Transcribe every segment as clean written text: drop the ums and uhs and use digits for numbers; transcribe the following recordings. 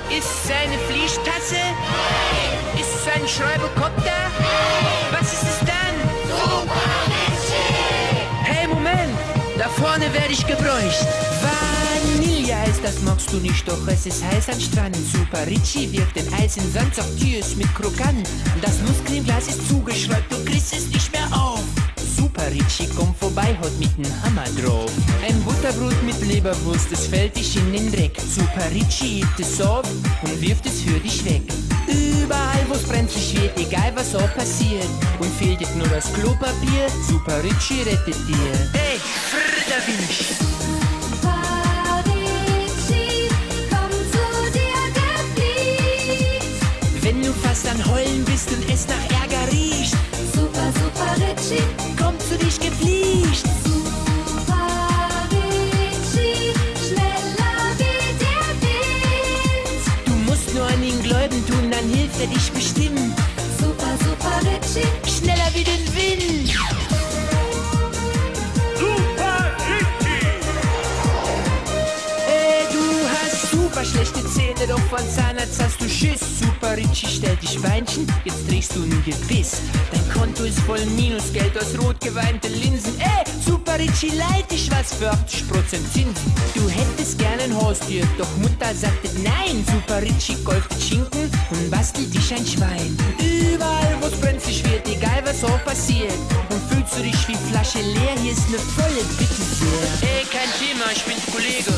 Ist es eine Fließtasse? Ist es ein Schreibekopter? Was ist es dann? Hey, Moment! Da vorne werde ich gebräucht. Vanilleeis, das magst du nicht, doch es ist heiß an Strand. Super Ricci wirft den Eis in Sand, sagt Tür ist mit Krokant. Das Nusscremeglas ist zugeschraubt, du kriegst es nicht mehr auf. Super Ricci kommt vorbei, haut mit nem Hammer drauf. Ein Butterbrot mit Leberwurst, es fällt dich in den Dreck. Super Ricci hebt es auf und wirft es für dich weg. Überall, wo's brenzlig wird, egal was auch passiert. Und fehlt jetzt nur das Klopapier, Super Ricci rettet dir. Hey, da bin ich. Super Ricci, komm zu dir gefliegt. Wenn du fast an Heulen bist und es nach Ärger riecht, Super, Super Ricci, kommt zu dich gefliegt. Super Ricci, schneller wie der Wind. Du musst nur an ihn Gläuben tun, dann hilft er dich bestimmt. Super, Super Ricci, Schneller wie den Wind. Du hast super schlechte Zähne, doch von Zahnarzt hast du Schiss. Super Ricci stellt dich Beinchen, jetzt drehst du ein Gebiss. Dein Konto ist voll Minusgeld aus rot geweinte Linsen. Super Ricci leiht dich was für 80% Zinsen. Du hättest gern ein Haustier, doch Mutter sagte nein. Super Ricci golftet Schinken und bastelt dich ein Schwein. Überall, wo's brenzlig wird, egal was auch passiert. Und fühlst du dich wie Flasche leer, hier ist ne volle, bitte sehr. Ey, kein Thema, ich bin Kollege.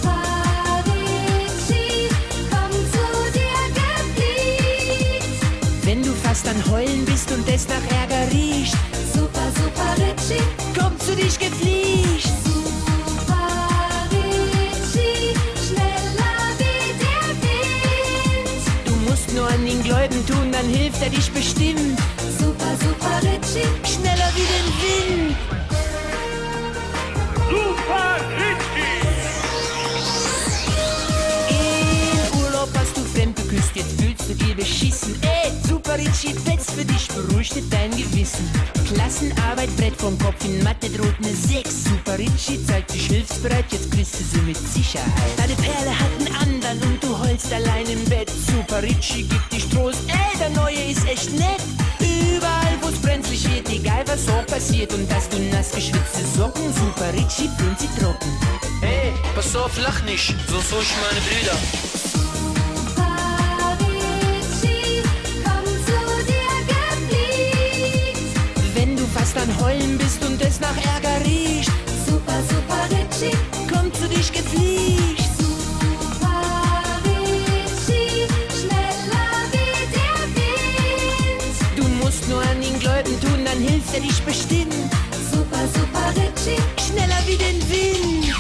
Super Ricci, komm zu dir gefliegt. Wenn du fast an Heulen bist und es nach Ärger riecht, Super, Super Ricci, kommt zu dich gefliegt. Super Ricci, schneller wie der Wind. Du musst nur an ihn Gläuben tun, dann hilft er dich bestimmt. Super, Super Ricci, Schneller wie den Wind. In Urlaub hast du fremd geküsst, jetzt fühlst du dir beschissen. Super Ricci fetzt für dich, beruhigt dein Gewissen. Klassenarbeit, Brett vom Kopf, in Mathe droht ne 6. Super Ricci zeigt sich hilfsbereit, jetzt kriegst du sie mit Sicherheit. Deine Perle hat einen anderen und du heulst allein im Bett. Super Ricci gibt dich Trost, der Neue ist echt nett. Überall, wo's brenzlig wird, egal was auch passiert. Und hast du nass geschwitzte Socken, Super Ricci föhnt sie trocken. Hey, pass auf, lach nicht, sonst hol ich meine Brüder. Super Ricci, komm zu dir gefliegt. Wenn du fast an Heulen bist und es nach Ärger riecht, Super, Super Ricci, kommt zu dich gefliegt. Super Ricci, schneller wie der Wind. Du musst nur an ihn Gläuben tun, dann hilft er dich bestimmt. Super, Super Ricci, Schneller wie den Wind.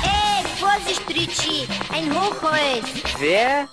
Vorsicht, Ricci, ein Hochholz. Wer?